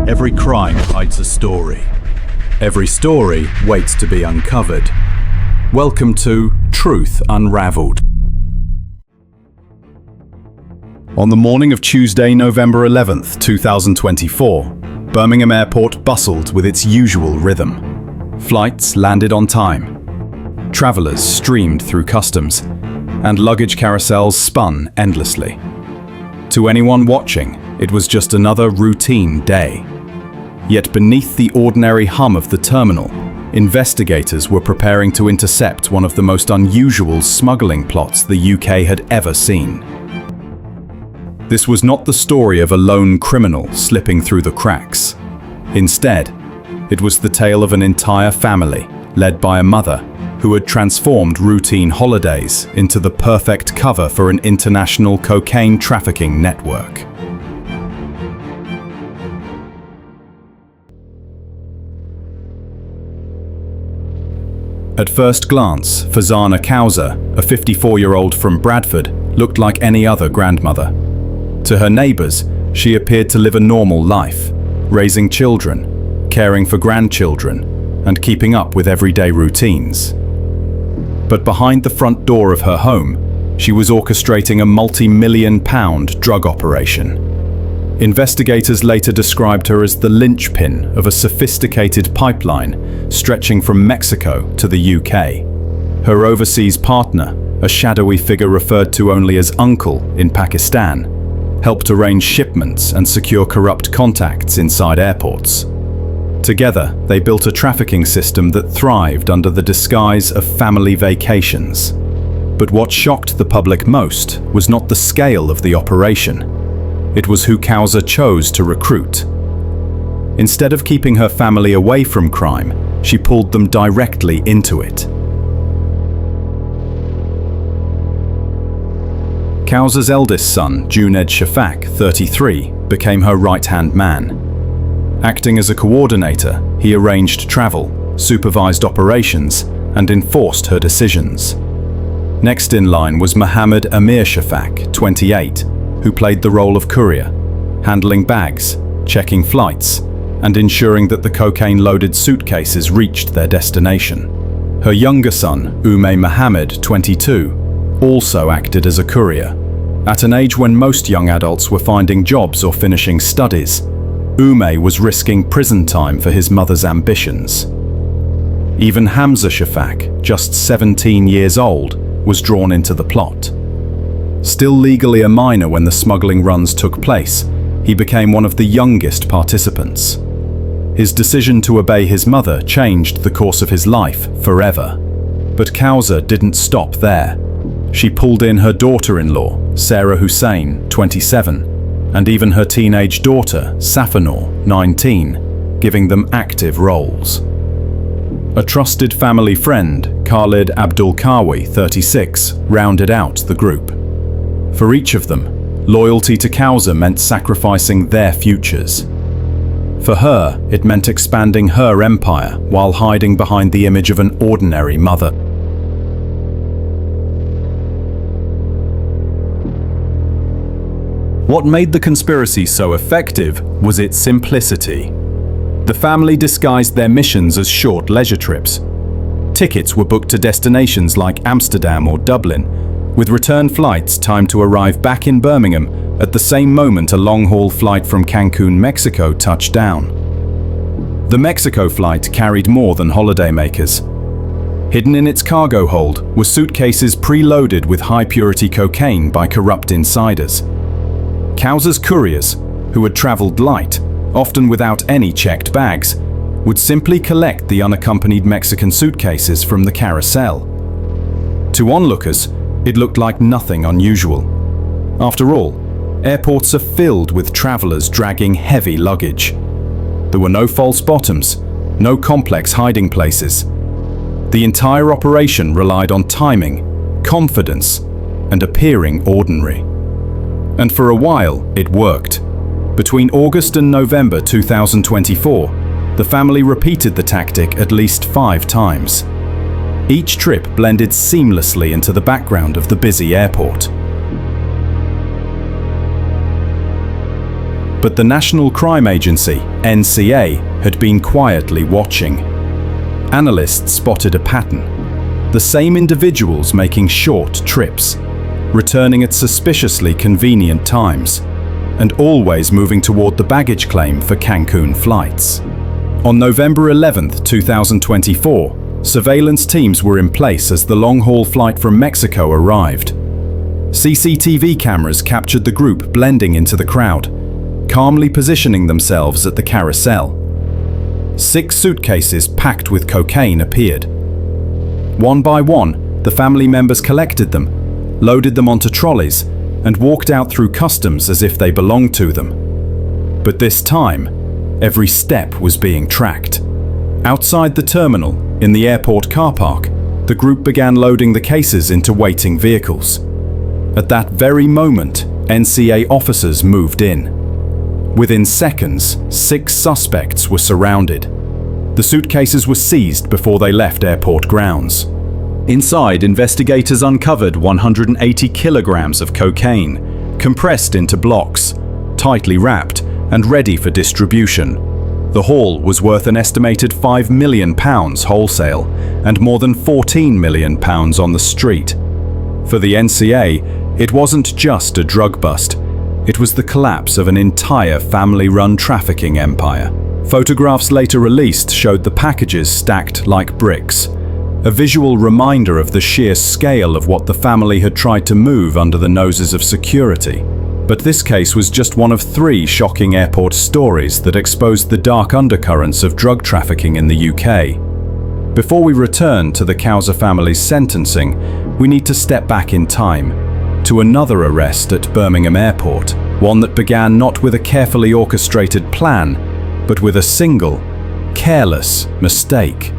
Every crime hides a story. Every story waits to be uncovered. Welcome to Truth Unraveled. On the morning of Tuesday, November 11th, 2024, Birmingham Airport bustled with its usual rhythm. Flights landed on time. Travelers streamed through customs, and luggage carousels spun endlessly. To anyone watching, it was just another routine day. Yet beneath the ordinary hum of the terminal, investigators were preparing to intercept one of the most unusual smuggling plots the UK had ever seen. This was not the story of a lone criminal slipping through the cracks. Instead, it was the tale of an entire family, led by a mother, who had transformed routine holidays into the perfect cover for an international cocaine trafficking network. At first glance, Fazana Cowzer, a 54-year-old from Bradford, looked like any other grandmother. To her neighbours, she appeared to live a normal life, raising children, caring for grandchildren, and keeping up with everyday routines. But behind the front door of her home, she was orchestrating a multi-million-pound drug operation. Investigators later described her as the linchpin of a sophisticated pipeline stretching from Mexico to the UK. Her overseas partner, a shadowy figure referred to only as Uncle in Pakistan, helped arrange shipments and secure corrupt contacts inside airports. Together, they built a trafficking system that thrived under the disguise of family vacations. But what shocked the public most was not the scale of the operation. It was who Cowzer chose to recruit. Instead of keeping her family away from crime, she pulled them directly into it. Cowzer's eldest son, Junaid Shafak, 33, became her right-hand man. Acting as a coordinator, he arranged travel, supervised operations, and enforced her decisions. Next in line was Mohammed Amir Shafak, 28, who played the role of courier, handling bags, checking flights, and ensuring that the cocaine-loaded suitcases reached their destination. Her younger son, Ume Mohammed, 22, also acted as a courier. At an age when most young adults were finding jobs or finishing studies, Ume was risking prison time for his mother's ambitions. Even Hamza Shafak, just 17 years old, was drawn into the plot. Still legally a minor when the smuggling runs took place, he became one of the youngest participants. His decision to obey his mother changed the course of his life forever. But Cowzer didn't stop there. She pulled in her daughter-in-law, Sarah Hussein, 27, and even her teenage daughter, Safanor, 19, giving them active roles. A trusted family friend, Khalid Abdul Kawi, 36, rounded out the group. For each of them, loyalty to Cowzer meant sacrificing their futures. For her, it meant expanding her empire while hiding behind the image of an ordinary mother. What made the conspiracy so effective was its simplicity. The family disguised their missions as short leisure trips. Tickets were booked to destinations like Amsterdam or Dublin, with return flights timed to arrive back in Birmingham at the same moment a long-haul flight from Cancun, Mexico touched down. The Mexico flight carried more than holidaymakers. Hidden in its cargo hold were suitcases preloaded with high-purity cocaine by corrupt insiders. Cowzer's couriers, who had traveled light, often without any checked bags, would simply collect the unaccompanied Mexican suitcases from the carousel. To onlookers, it looked like nothing unusual. After all, airports are filled with travelers dragging heavy luggage. There were no false bottoms, no complex hiding places. The entire operation relied on timing, confidence, and appearing ordinary. And for a while, it worked. Between August and November 2024, the family repeated the tactic at least 5 times. Each trip blended seamlessly into the background of the busy airport. But the National Crime Agency, NCA, had been quietly watching. Analysts spotted a pattern. The same individuals making short trips, returning at suspiciously convenient times, and always moving toward the baggage claim for Cancun flights. On November 11, 2024, surveillance teams were in place as the long-haul flight from Mexico arrived. CCTV cameras captured the group blending into the crowd, calmly positioning themselves at the carousel. 6 suitcases packed with cocaine appeared. One by one, the family members collected them, loaded them onto trolleys, and walked out through customs as if they belonged to them. But this time, every step was being tracked. Outside the terminal, in the airport car park, the group began loading the cases into waiting vehicles. At that very moment, NCA officers moved in. Within seconds, 6 suspects were surrounded. The suitcases were seized before they left airport grounds. Inside, investigators uncovered 180 kilograms of cocaine, compressed into blocks, tightly wrapped and ready for distribution. The haul was worth an estimated £5 million wholesale and more than £14 million on the street. For the NCA, it wasn't just a drug bust. It was the collapse of an entire family-run trafficking empire. Photographs later released showed the packages stacked like bricks, a visual reminder of the sheer scale of what the family had tried to move under the noses of security. But this case was just one of 3 shocking airport stories that exposed the dark undercurrents of drug trafficking in the UK. Before we return to the Cowzer family's sentencing, we need to step back in time, to another arrest at Birmingham Airport, one that began not with a carefully orchestrated plan, but with a single, careless mistake.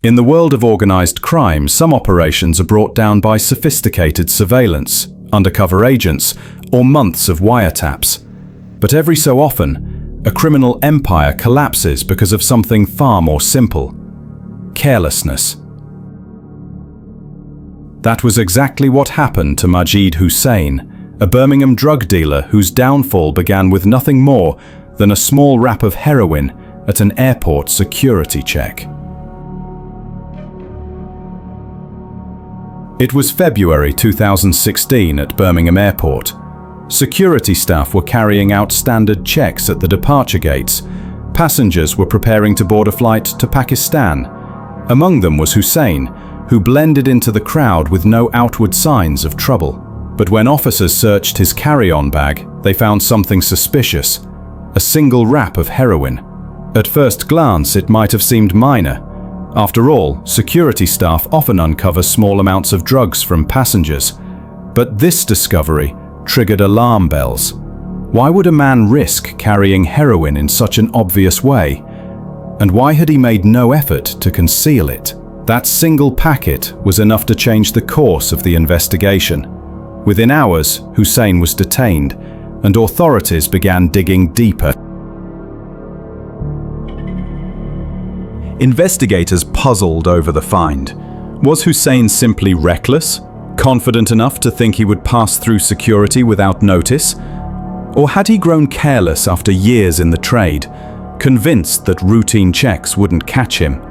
In the world of organised crime, some operations are brought down by sophisticated surveillance, undercover agents, or months of wiretaps. But every so often, a criminal empire collapses because of something far more simple: carelessness. That was exactly what happened to Majid Hussein, a Birmingham drug dealer whose downfall began with nothing more than a small wrap of heroin at an airport security check. It was February 2016 at Birmingham Airport. Security staff were carrying out standard checks at the departure gates. Passengers were preparing to board a flight to Pakistan. Among them was Hussein, who blended into the crowd with no outward signs of trouble. But when officers searched his carry-on bag, they found something suspicious: a single wrap of heroin. At first glance, it might have seemed minor. After all, security staff often uncover small amounts of drugs from passengers. But this discovery triggered alarm bells. Why would a man risk carrying heroin in such an obvious way? And why had he made no effort to conceal it? That single packet was enough to change the course of the investigation. Within hours, Hussein was detained, and authorities began digging deeper. Investigators puzzled over the find. Was Hussein simply reckless, confident enough to think he would pass through security without notice? Or had he grown careless after years in the trade, convinced that routine checks wouldn't catch him?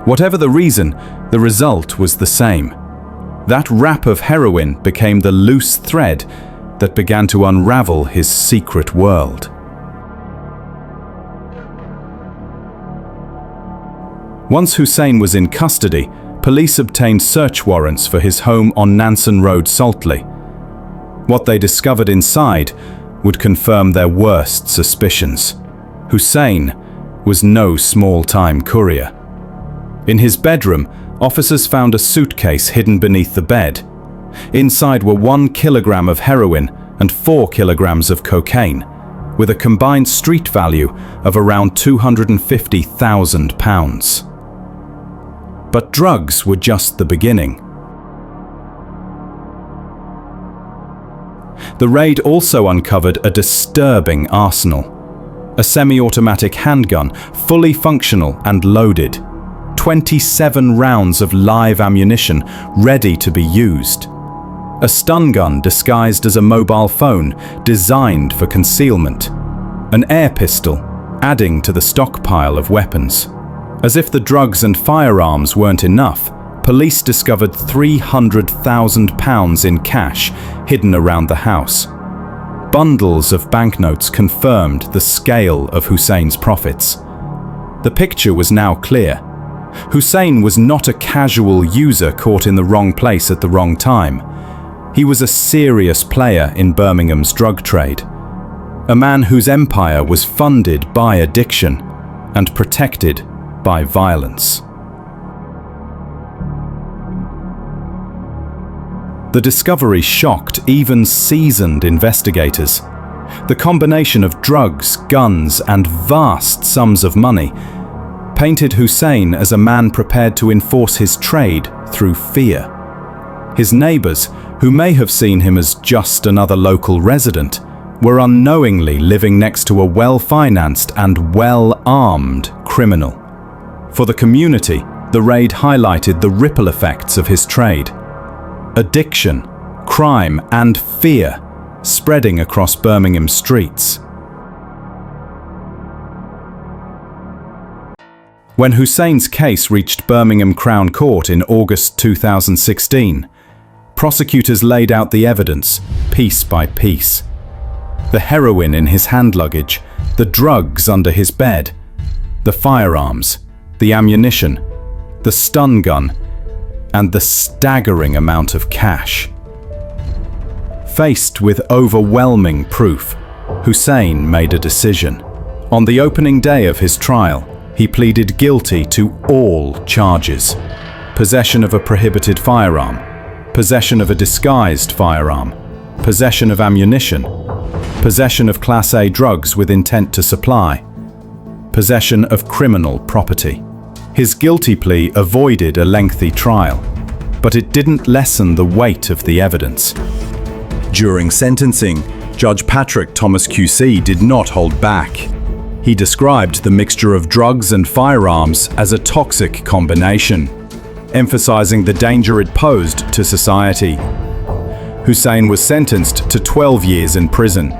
Whatever the reason, the result was the same. That wrap of heroin became the loose thread that began to unravel his secret world. Once Hussein was in custody, police obtained search warrants for his home on Nansen Road, Saltley. What they discovered inside would confirm their worst suspicions. Hussein was no small-time courier. In his bedroom, officers found a suitcase hidden beneath the bed. Inside were 1 kilogram of heroin and 4 kilograms of cocaine, with a combined street value of around £250,000. But drugs were just the beginning. The raid also uncovered a disturbing arsenal. A semi-automatic handgun, fully functional and loaded. 27 rounds of live ammunition ready to be used. a stun gun disguised as a mobile phone designed for concealment, an air pistol adding to the stockpile of weapons. As if the drugs and firearms weren't enough, police discovered £300,000 in cash hidden around the house. Bundles of banknotes confirmed the scale of Hussein's profits. The picture was now clear. Hussein was not a casual user caught in the wrong place at the wrong time. He was a serious player in Birmingham's drug trade. A man whose empire was funded by addiction and protected by violence. The discovery shocked even seasoned investigators. The combination of drugs, guns, and vast sums of money painted Hussein as a man prepared to enforce his trade through fear. His neighbors, who may have seen him as just another local resident, were unknowingly living next to a well-financed and well-armed criminal. For the community, the raid highlighted the ripple effects of his trade. Addiction, crime, and fear spreading across Birmingham streets. When Hussein's case reached Birmingham Crown Court in August 2016, prosecutors laid out the evidence, piece by piece. The heroin in his hand luggage, the drugs under his bed, the firearms, the ammunition, the stun gun, and the staggering amount of cash. Faced with overwhelming proof, Hussein made a decision. On the opening day of his trial, he pleaded guilty to all charges: possession of a prohibited firearm, possession of a disguised firearm, possession of ammunition, possession of Class A drugs with intent to supply, possession of criminal property. His guilty plea avoided a lengthy trial, but it didn't lessen the weight of the evidence. During sentencing, Judge Patrick Thomas QC did not hold back. He described the mixture of drugs and firearms as a toxic combination, emphasizing the danger it posed to society. Hussein was sentenced to 12 years in prison.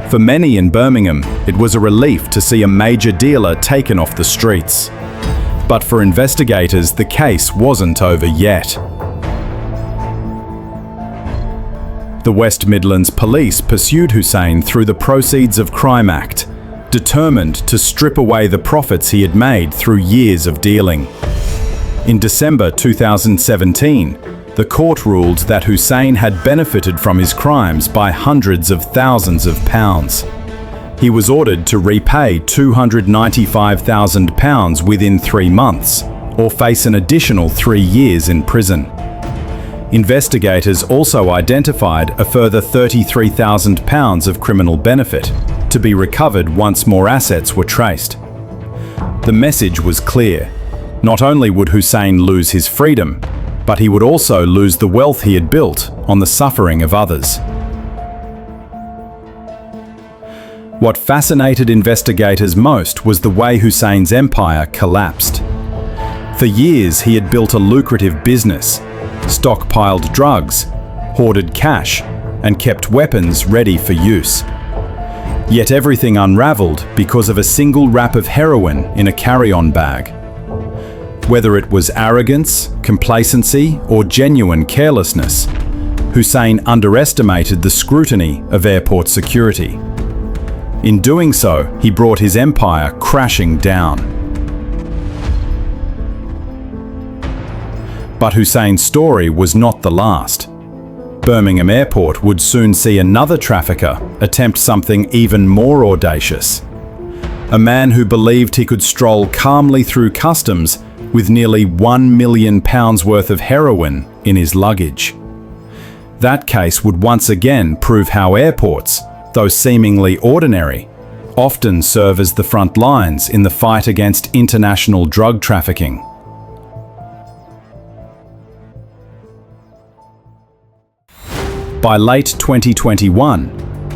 For many in Birmingham, it was a relief to see a major dealer taken off the streets. But for investigators, the case wasn't over yet. The West Midlands Police pursued Hussein through the Proceeds of Crime Act, determined to strip away the profits he had made through years of dealing. In December 2017, the court ruled that Hussein had benefited from his crimes by hundreds of thousands of pounds. He was ordered to repay £295,000 within 3 months, or face an additional 3 years in prison. Investigators also identified a further £33,000 of criminal benefit to be recovered once more assets were traced. The message was clear. Not only would Hussein lose his freedom, but he would also lose the wealth he had built on the suffering of others. What fascinated investigators most was the way Hussein's empire collapsed. For years, he had built a lucrative business, stockpiled drugs, hoarded cash, and kept weapons ready for use. Yet everything unraveled because of a single wrap of heroin in a carry-on bag. Whether it was arrogance, complacency, or genuine carelessness, Hussein underestimated the scrutiny of airport security. In doing so, he brought his empire crashing down. But Hussein's story was not the last. Birmingham Airport would soon see another trafficker attempt something even more audacious. A man who believed he could stroll calmly through customs with nearly £1 million worth of heroin in his luggage. That case would once again prove how airports, though seemingly ordinary, often serve as the front lines in the fight against international drug trafficking. By late 2021,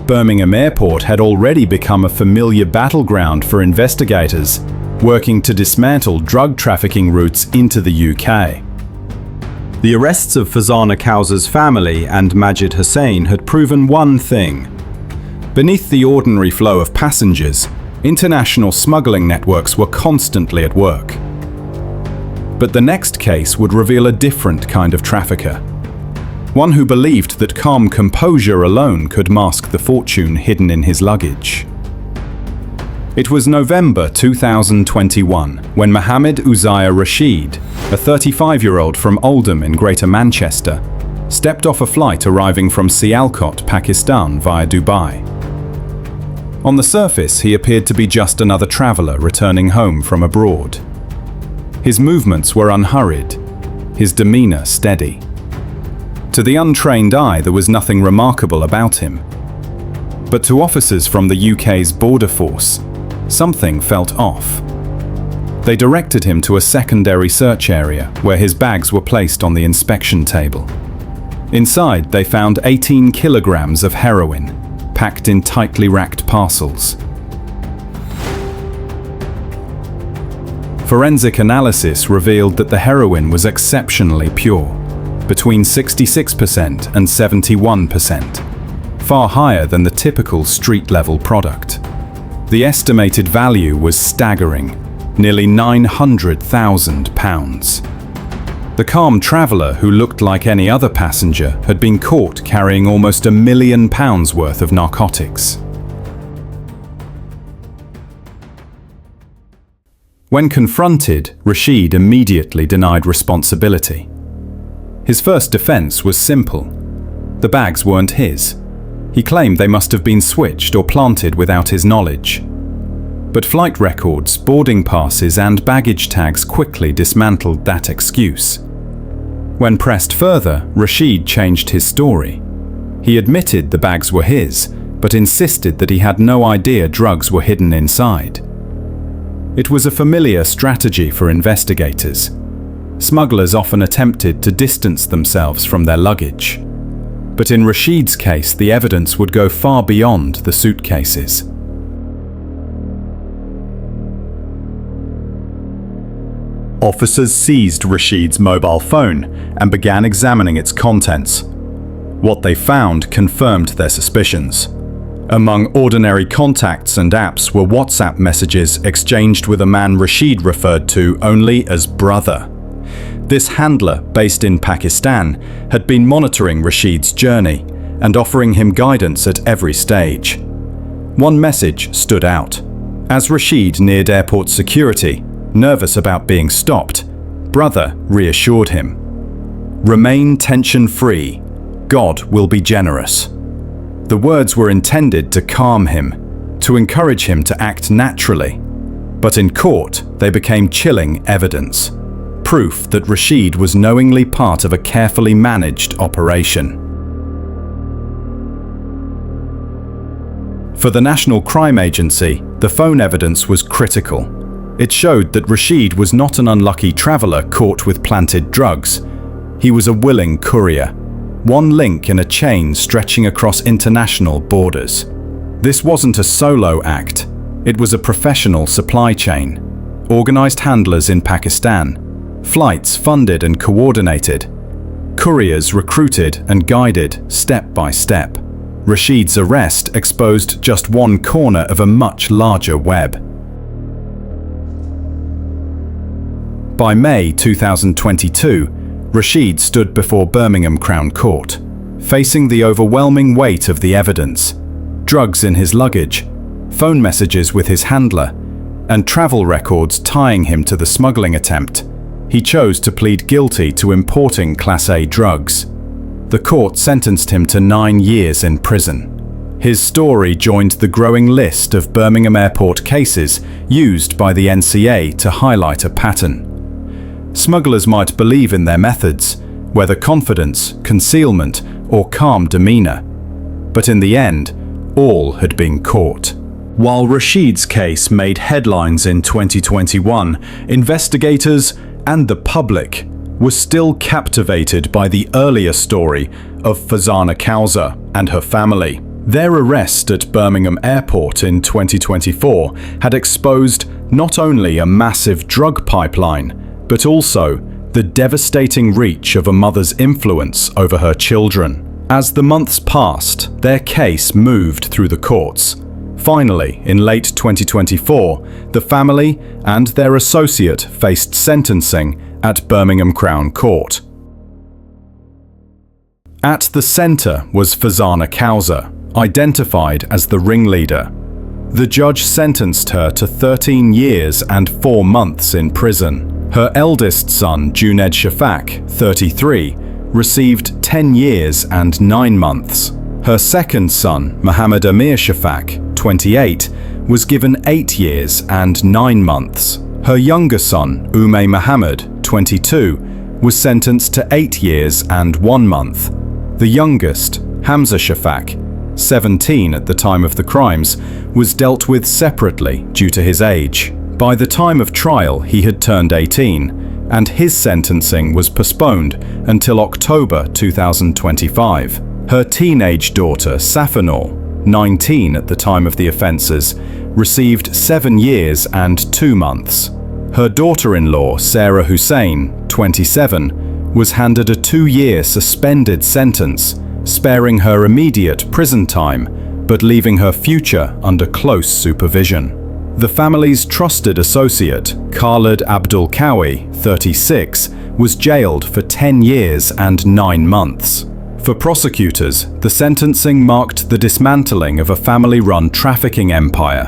Birmingham Airport had already become a familiar battleground for investigators working to dismantle drug trafficking routes into the UK. The arrests of Farzana Cowzer's family and Majid Hussein had proven one thing. Beneath the ordinary flow of passengers, international smuggling networks were constantly at work. But the next case would reveal a different kind of trafficker. One who believed that calm composure alone could mask the fortune hidden in his luggage. It was November 2021 when Mohammed Uzziah Rashid, a 35-year-old from Oldham in Greater Manchester, stepped off a flight arriving from Sialkot, Pakistan via Dubai. On the surface, he appeared to be just another traveller returning home from abroad. His movements were unhurried, his demeanour steady. To the untrained eye, there was nothing remarkable about him. But to officers from the UK's border force, something felt off. They directed him to a secondary search area where his bags were placed on the inspection table. Inside, they found 18 kilograms of heroin, packed in tightly racked parcels. Forensic analysis revealed that the heroin was exceptionally pure, between 66% and 71%, far higher than the typical street-level product. The estimated value was staggering, nearly £900,000. The calm traveller, who looked like any other passenger, had been caught carrying almost £1 million worth of narcotics. When confronted, Rashid immediately denied responsibility. His first defense was simple. The bags weren't his. He claimed they must have been switched or planted without his knowledge. But flight records, boarding passes, and baggage tags quickly dismantled that excuse. When pressed further, Rashid changed his story. He admitted the bags were his, but insisted that he had no idea drugs were hidden inside. It was a familiar strategy for investigators. Smugglers often attempted to distance themselves from their luggage. But in Rashid's case, the evidence would go far beyond the suitcases. Officers seized Rashid's mobile phone and began examining its contents. What they found confirmed their suspicions. Among ordinary contacts and apps were WhatsApp messages exchanged with a man Rashid referred to only as brother. This handler, based in Pakistan, had been monitoring Rashid's journey and offering him guidance at every stage. One message stood out. As Rashid neared airport security, nervous about being stopped, brother reassured him. "Remain tension-free. God will be generous." The words were intended to calm him, to encourage him to act naturally. But in court, they became chilling evidence. Proof that Rashid was knowingly part of a carefully managed operation. For the National Crime Agency, the phone evidence was critical. It showed that Rashid was not an unlucky traveller caught with planted drugs. He was a willing courier, one link in a chain stretching across international borders. This wasn't a solo act. It was a professional supply chain. Organised handlers in Pakistan, flights funded and coordinated, couriers recruited and guided step by step. Rashid's arrest exposed just one corner of a much larger web. By May 2022, Rashid stood before Birmingham Crown Court, facing the overwhelming weight of the evidence: drugs in his luggage, phone messages with his handler, and travel records tying him to the smuggling attempt. He chose to plead guilty to importing Class A drugs. The court sentenced him to 9 years in prison. His story joined the growing list of Birmingham Airport cases used by the NCA to highlight a pattern. Smugglers might believe in their methods, whether confidence, concealment, or calm demeanour. But in the end, all had been caught. While Rashid's case made headlines in 2021, investigators and the public were still captivated by the earlier story of Farzana Cowzer and her family. Their arrest at Birmingham Airport in 2024 had exposed not only a massive drug pipeline, but also the devastating reach of a mother's influence over her children. As the months passed, their case moved through the courts. Finally, in late 2024, the family and their associate faced sentencing at Birmingham Crown Court. At the centre was Farzana Cowzer, identified as the ringleader. The judge sentenced her to 13 years and 4 months in prison. Her eldest son, Junaid Shafak, 33, received 10 years and 9 months. Her second son, Mohammed Amir Shafak, 28, was given 8 years and 9 months. Her younger son, Umay Mohammed, 22, was sentenced to 8 years and 1 month. The youngest, Hamza Shafak, 17 at the time of the crimes, was dealt with separately due to his age. By the time of trial, he had turned 18, and his sentencing was postponed until October 2025. Her teenage daughter, Safanor, 19 at the time of the offences, received 7 years and 2 months. Her daughter-in-law, Sarah Hussein, 27, was handed a 2-year suspended sentence, sparing her immediate prison time, but leaving her future under close supervision. The family's trusted associate, Khaled Abdul Kawi, 36, was jailed for 10 years and 9 months. For prosecutors, the sentencing marked the dismantling of a family-run trafficking empire.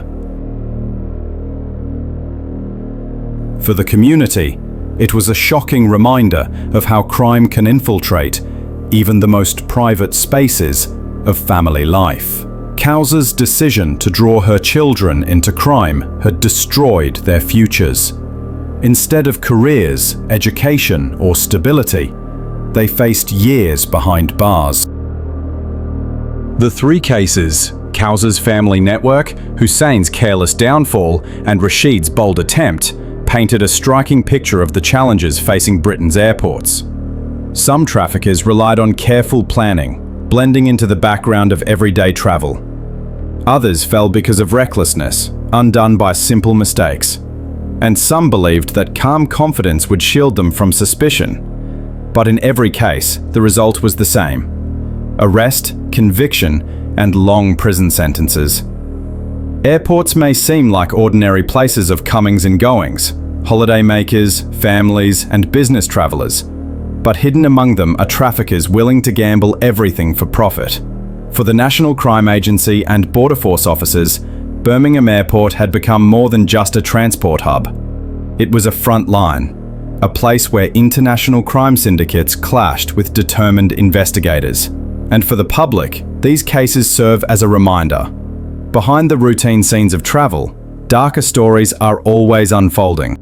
For the community, it was a shocking reminder of how crime can infiltrate even the most private spaces of family life. Cowzer's decision to draw her children into crime had destroyed their futures. Instead of careers, education, or stability, they faced years behind bars. The 3 cases, Cowzer's family network, Hussein's careless downfall, and Rashid's bold attempt, painted a striking picture of the challenges facing Britain's airports. Some traffickers relied on careful planning, blending into the background of everyday travel. Others fell because of recklessness, undone by simple mistakes. And some believed that calm confidence would shield them from suspicion. But in every case, the result was the same: arrest, conviction, and long prison sentences. Airports may seem like ordinary places of comings and goings, holidaymakers, families, and business travelers. But hidden among them are traffickers willing to gamble everything for profit. For the National Crime Agency and Border Force officers, Birmingham Airport had become more than just a transport hub. It was a front line, a place where international crime syndicates clashed with determined investigators. And for the public, these cases serve as a reminder. Behind the routine scenes of travel, darker stories are always unfolding.